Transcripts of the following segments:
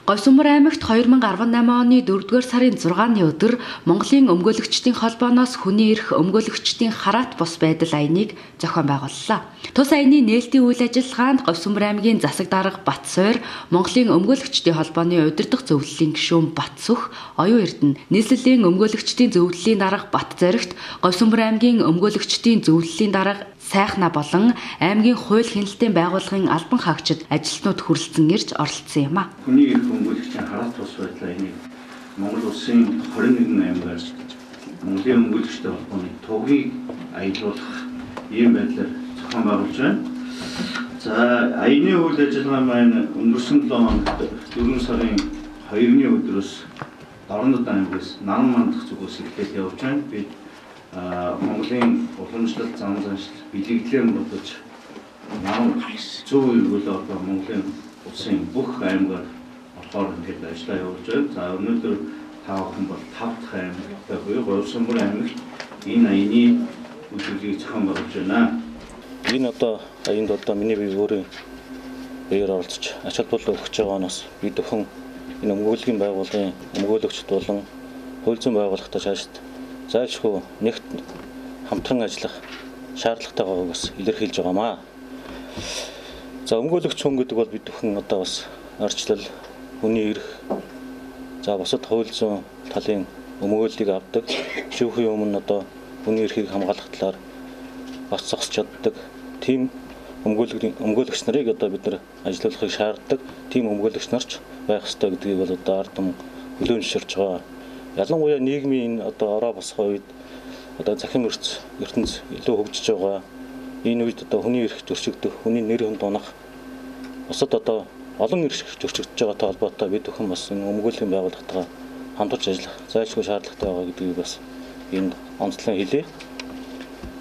Говьсүмбэр аймагт 2018 оны 4-р сарын 6-ны өдөр Монголын өмгөөлөгчдийн холбооноос хүний эрх өмгөөлөгчдийн хараат бус байдал аяныг зохион байгууллаа. Тус аяны нээлтийн үйл ажиллагаанд Говьсүмбэр аймгийн засаг дарга Батсойр, Монголын өмгөөлөгчдийн холбооны удирдах зөвлөлийн гишүүн Батсүх, оюун эрдэнэ, нийслэлийн өмгөөлөгчдийн зөвлөлийн дарга Батзоригт, Говьсүмбэр аймгийн өмгөөлөгчдийн зөвлөлийн дарга Сайхна болон аймгийн хууль хяналтын байгууллагын албан хаагчид ажилтнууд хүрэлцэн ирж оролцсон юм а. Хүний эрх өмгөөлөгчдийн хараат бус байдлаа энийг Монгол улсын 21 аймгаар Монголын өмгөөлөгчдийн холбооны тугийг аялуулах ийм байдлаар зохион байгуулж байна. За аяны үйл ажиллагаа маань өнгөрсөн 7 хоногт 4 сарын 2-ны өдрөөс Орон аймгаас Наран мандах зүгээс эхлээд явж байна. Бид Монголын уламжлалт зам заншил бэлэгдлээр бодож Наран зөв эргүүл одоо Монголын улсын бүх аймгаар орохоор ингээд ажиллаа явуулж байна. За өнөөдөр та бүхэн бол 5 дахь аймагтай буюу Говьсүмбэр аймагт энэ аяны үйлчлэгийг зохион байгуулж байна. Энэ одоо аянд одоо миний бие өөрийн биеэр оролцож ач холбогдол өгч байгаанаас бид өхөн энэ өмгөөллийн байгууллагын өмгөөлөгчд болон хууль зүйн байгууллагатай цаашид зайлшгүй нэгт хамтран ажиллах шаардлагатай байгааг бас илэрхийлж байгаамаа. За өмгөөлөгч хүн гэдэг бол бид бүхэн одоо бас арчлал, хүний эрх, за бусад хууль зүйн талын өмгөөллийг авдаг, шүүхийн өмнө одоо хүний эрхийг хамгаалах талаар бас зогсож чаддаг тийм өмгөөлөгч нарыг одоо бид нар ажилуулахыг шаарддаг тийм өмгөөлөгч нарч байх ёстой гэдгийг бол одоо ард түмэн хүлээн зөвшөөрч байгаа. Ялангуяа нийгмийн одоо ороо босох үед одоо захин ертөнц илүү хөгжиж байгаа. Энэ үед одоо хүний эрх зөрчигдөх, хүний нэр хүнд унах, бусад одоо олон эрх зөрчигдөж байгаатай холбоотой бид бүхэн бас энэ өмгөөллийн байгууллагатайгаа хамтарч ажиллах зайлшгүй шаардлагатай байгаа гэдгийг бас энэ онцлон хэлье.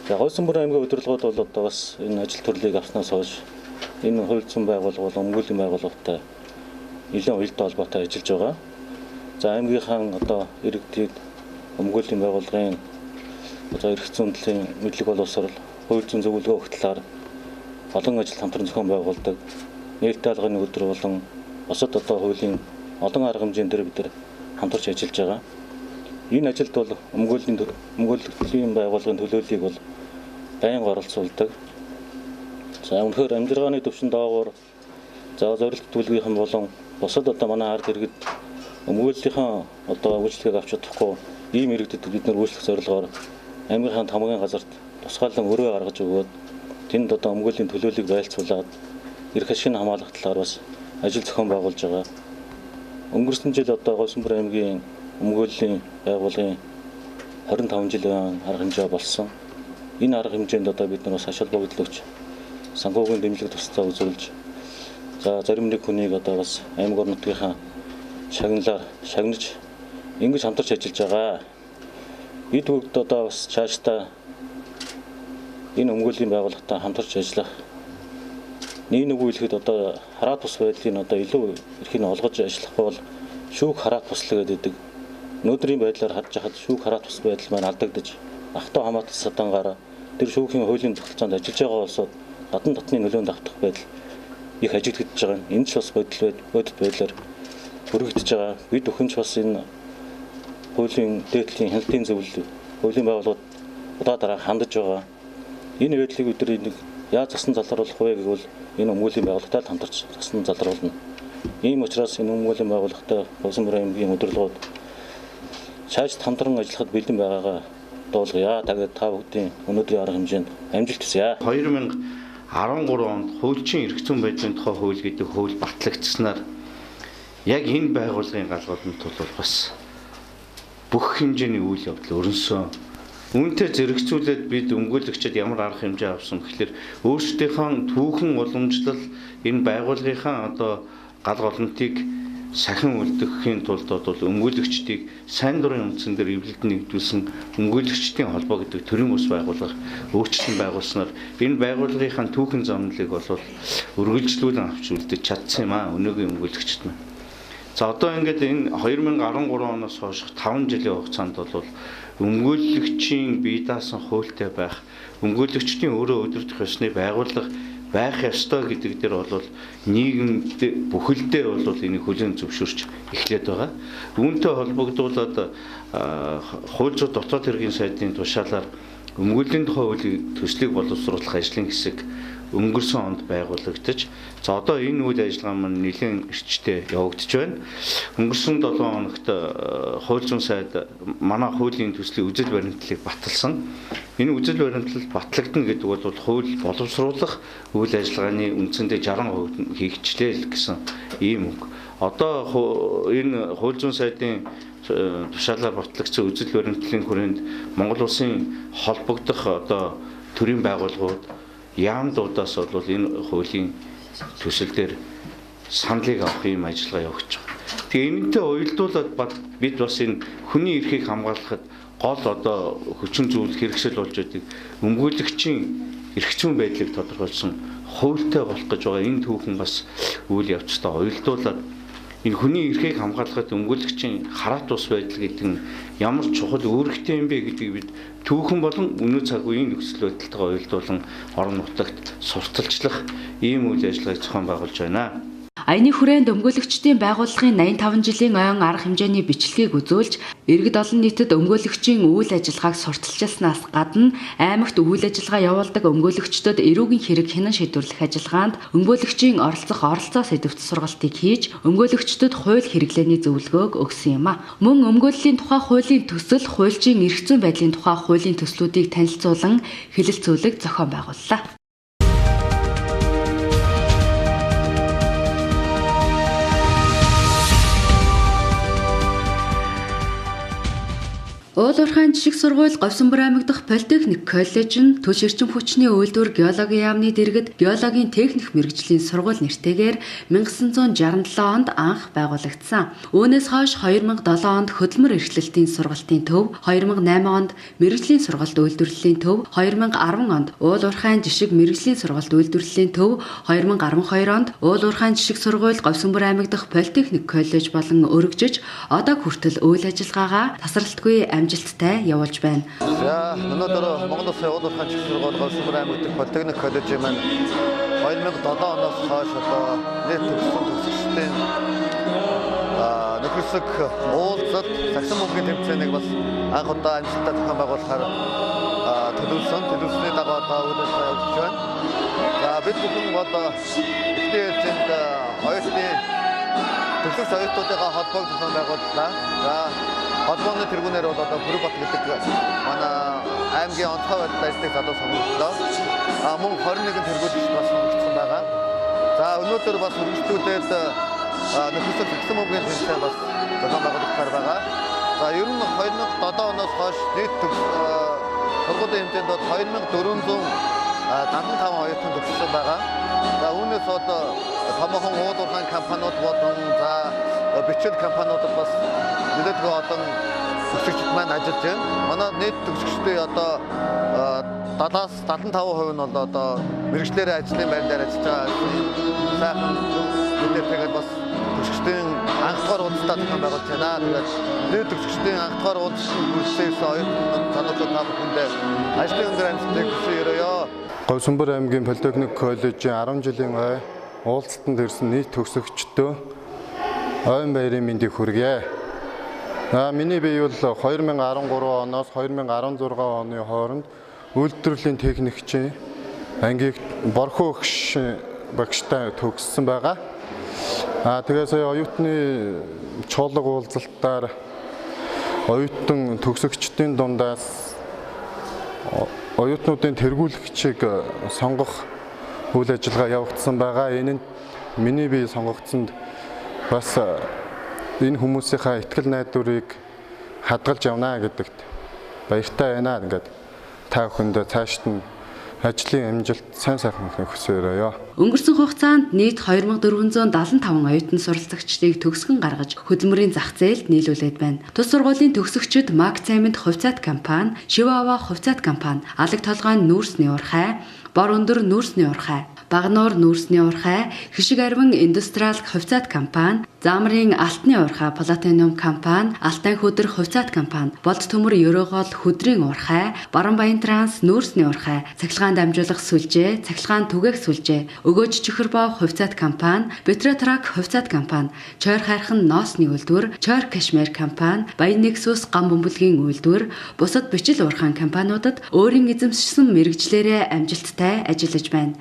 За Говьсүмбэр аймгийн удирдлагууд бол одоо бас энэ ажил төрлийг авснаас хойш энэ хууль зүйн байгууллага бол өмгөөллийн байгууллагатай нэлээд уялдаа холбоотой ажиллаж байгаа. За аймгийнхаа одоо иргэдийг өмгөөллийн байгууллагын одоо эрх зүйн талын мэдлэг боловсрол, хууль зүйн зөвлөгөө өгөх талаар олон ажил хамтран зохион байгуулдаг. Нээлттэй алганы өдөр болон бусад одоо хуулийн олон арга хэмжээнд дээр бид нар хамтарч ажиллаж байгаа. Энэ ажилд бол өмгөөллийн байгууллагын төлөөллийг бол байнга оролцуулдаг. За өнөхөр амжиргааны төвшин доогуур за зорилт төлөвийн болон бусад одоо манай ард иргэд өмгөөллийнхаа одоо үйлчлэгийг авч чадахгүй ийм иргэдэд бид нар үйлчлэх зорилгоор аймгийн хамгийн газарт тусгаалan өрөө гаргаж өгөөд тэнд одоо өмгөөллийн төлөөллийг байлцуулаад эрх ашигын хамгаалах талаар бас ажил зохион байгуулж байгаа. Өнгөрсөн жил одоо Говьсүмбэр аймгийн өмгөөллийн байгууллагын 25 жилийн арга хэмжээ болсон. Энэ арга хэмжээнд одоо бид нар бас ач холбогдол өгч санхүүгийн дэмжлэг тусдаа үзүүлж за зарим нэг хүнийг одоо бас аймаг орон нутгийнхаа шагнаж ингэж хамтарч ажиллаж байгаа. Бид бүгд одоо бас цаашдаа энэ өмгөөллийн байгууллагатай хамтарч ажиллах нэг үйлхэд одоо хараат бус байдлыг одоо илүү эрхийг олгож ажиллах бол шүүх хараат буслаг гэдэг. Өнөөдрийн байдлаар харж хахад шүүх хараат бус байдал маань алдагдаж ахтаа хамаатал садангаар тэр шүүхийн хуулийн тогтолцоонд ажиллаж байгаа улсууд гадна дотны нөлөөнд автах байдал их ажиглагдж байгаа. Энэ ч бас бодит байдлаар бүрэгдэж байгаа. Бид өхөнч бас энэ хуулийн дээдлийн хяналтын зөвлөл хуулийн байгууллагууд удаа дараа хандаж байгаа. Энэ байдлыг өдрийн яаж засан залруулах вэ гэвэл энэ өмгөөллийн байгууллагатай хамтарч засан залруулна. Ийм учраас энэ өмгөөллийн байгууллагатай Говьсүмбэр аймгийн удирдлагууд цаашд хамтран ажиллахад бэлэн байгаагаа дуулгая. Тэгээд та бүдгийн өнөөдрийн арга хэмжээнд амжилт хүсье. 2013 онд хуулийн эрх зүйн байдлын тухай хууль гэдэг хууль батлагдсанаар яг энэ байгууллагын галгууданд бол бас бүх хэмжээний үйл явдал өрнөсөн. Үүнтэй зэрэгцүүлээд бид өмгөөлөгчид ямар арга хэмжээ авсан гэхээр өөрсдийнхөө түүхэн уламжлал энэ байгууллагынхаа одоо гал голомтыг сахин үлдэхийн тулд бол өмгөөлөгчдийг сайн дурын үндсэн дээр эвлэлд нэгдүүлсэн өмгөөлөгчдийн холбоо гэдэг төрийн ус байгууллага өөрчлөлт байгуулснаар энэ байгууллагынхаа түүхэн замналыг бол үргэлжлүүлэн авч үлдэж чадсан юм аа өнөөгийн өмгөөлөгчд маань. За одоо ингээд энэ 2013 оноос хойш 5 жилийн хугацаанд бол өмгөөлөгчийн бие даасан хуультай байх, өмгөөлөгчдийн өөрөө удирдах ёсны байгууллага байх ёстой гэдэг дээр бол нийгэмд бүхэлдээ бол энийг хүлээн зөвшөөрч эхлээд байгаа. Үүнтэй холбогдуулаад хууль зүйн дотоод хэргийн сайдын тушаалаар өмгөөллийн тухай хуулийн төслийг боловсруулах ажлын хэсэг өнгөрсөн онд байгуулагдаж за одоо энэ үйл ажиллагаа маань нэлээд эрчтэй явагдаж байна. Өнгөрсөн 7 хоногт хууль зүйн сайд манай хуулийн төслийн үзэл баримтлалыг баталсан. Энэ үзэл баримтлал батлагдана гэдэг бол хууль боловсруулах үйл ажиллагааны үндсэндээ 60% хийгчлээ гэсэн ийм үг. Одоо энэ хууль зүйн сайдын тушаалаар батлагдсан үзэл баримтлалын хүрээнд Монгол Улсын холбогдох одоо төрийн байгууллагууд яамдуудаас бол энэ хуулийн төсөл дээр саналыг авах юм ажиллагаа явагдаж байгаа. Тэгээ энэтэй уялдуулаад бид бас энэ хүний эрхийг хамгаалахад гол одоо хүчин зүйл хэрэгсэл болж байдаг өмгөөлөгчийн эрх зүйн байдлыг тодорхойлсон хуультай болох гэж байгаа энэ түүхэн бас үйл явцтай уялдуулаад энэ хүний эрхийг хамгаалахад өмгөөлөгчийн хараат ус байдал гэдэг нь ямар чухал үүрэгтэй юм бэ гэдгийг бид түүхэн болон өнөө цаг үеийн нөхцөл байдалтайгаа уялдуулан орон нутагт сурталчлах ийм үйл ажиллагааг зохион байгуулж байна. Аяны хүрээнд өмгөөлөгчдийн байгууллагын 85 жилийн ойн арга хэмжээний бичлэгийг үзүүлж, иргэд олон нийтэд өмгөөлөгчийн үйл ажиллагааг сурталчилснаас гадна аймагт үйл ажиллагаа явуулдаг өмгөөлөгчдөд эрүүгийн хэрэг хянан шийдвэрлэх ажиллагаанд өмгөөлөгчийн оролцоо сэдвт сургалтыг хийж, өмгөөлөгчдөд хууль хэрэглээний зөвлөгөөг өгсөн юм а. Мөн өмгөөллийн тухай хуулийн төсөл, хуульчийн эрх зүйн байдлын тухай хуулийн төслүүдийг танилцуулан хэлэлцүүлэг зохион байгууллаа. Уулуурхайн жишг сургууль Говьсонбор аймаг дахь Политехник коллеж нь түлш эрчим хүчний үйлдвэр геологийн яамны дэргэд геологийн техник мэргэжлийн сургууль нэртэйгээр 1967 онд анх байгуулагдсан. Үүнээс хойш 2007 онд хөдөлмөр эрхлэлтийн сургалтын төв, 2008 онд мэргэжлийн сургалт үйлдвэрлэлийн төв, 2010 онд Уулуурхайн жишг мэргэжлийн сургалт үйлдвэрлэлийн төв, 2012 онд Уулуурхайн жишг сургууль Говьсонбор аймаг дахь Политехник коллеж болон өргөжөж одоо хүртэл үйл ажиллагаагаа тасралтгүй амжилттай явуулж байна. За өнөөдөр Монгол Улсын Уулуурхайн жишг сургууль Говьсонбор аймаг дахь Политехник коллежийн маань 2007 оноос хойш одоо нийт төгсөгчдийн нөхөсөг уулзалт сагсан бөмбөгийн тэмцээнийг бас анх удаа амжилттай зохион байгуулахаар төлөвлөсний дагуу одоо үйл ажиллагаа явуулж байна. За бид бүхэн одоо ихний ээлжинд оюутны төлөвлөгч оюутнуудынхаа холбоог зохион байгууллаа. За холбооны тэргүүнээр бол одоо Бүрбат гэдэг манай аймгийн онцгой байдал ажлыг задуу сонгогдлоо. Мөн 21 тэргүүлэгч бас сонгогдсон байгаа. За өнөөдөр бас өргөжлүүлээд нөхөсөг сагсан бөмбөгийн тэмцээн бас зохион байгуулагдсан байгаа. За ер нь 2007 оноос хойш нийт сургуулийн хэмжээнд бол 2475 оюутан төгссөн байгаа. За үүнээс одоо томоохон уулуурхайн компаниуд болон за бичил компаниудад бас нэлээдгүй олон төгсөгчд маань ажиллаж байна. Манай нийт төгсөгчдийн одоо 70-аас 75% нь бол одоо мэргэжлэр ажлын байрнаар ажиллаж байгаа. Сайхан мэдээтэйгээр бас төгсөгчдийн анх дугаар уулзалтаа зохион байгуулж байна. Тэгээд нийт төгсөгчдийн анх дугаар уулзалтын хүрсээс оюутнууд сануулгад та бүхэндээ ажлын өндөр амжилтыг хүсье өрөөё. Говьсонбор аймгийн Политехник коллежийн 10 жилийн ой уулзалтанд ирсэн нийт төгсөгчдөө ойн баярын мэндийг хүргье. Миний бие бол 2013 оноос 2016 оны хооронд үйлдвэрлэлийн техникчийн ангийг борхоо багштай төгссөн байгаа. Тэгээ сая оюутны чуулга уулзалтаар оюутан төгсөгчдийн дундаас оюутнуудын тэргүүлэгчийг сонгох үйл ажиллагаа явагдсан байгаа. Энэ нь миний бие сонгогдсонд бас энэ хүмүүсийнхаа итгэл найдварыг хадгалж явна гэдэгт баяртай байна. Ингээд та бүхэнд цаашд нь ажлын амжилт сайн сайхан хүсээрээ. Өнгөрсөн хугацаанд нийт 2475 оюутан суралцагчдыг төгсгөн гаргаж хөдөлмөрийн зах зээлд нийлүүлээд байна. Тус сургуулийн төгсөгчид Мак Цаймент хувьцаат компани, Шивава хувьцаат компани, Алаг толгойн нүүрсний урхай, Бор өндөр нүүрсний урхай, Багнуур нүүрсний урхай, Хишиг арвин индустриал хувьцаат компани, Замрын алтны урхай Платинум компани, Алтай хөдөр хувьцаат компани, Болд төмөр Ерөөгоол хөдрийн урхай, Баруунбаян транс нүүрсний урхай, Цахилгаан дамжуулах сүлжээ, Цахилгаан түгээх сүлжээ, Өгөөж Чихэрбоо хувьцаат компани, Бетротрак хувьцаат компани, Чойр хайрхан ноосны үйлдвэр, Чойр Кашмир компани, Баян Нексус гам бөмбөлгийн үйлдвэр, бусад бичил уурхайн компаниудад өөрийн эзэмшсэн мэрэгжлээрээ амжилттай ажиллаж байна.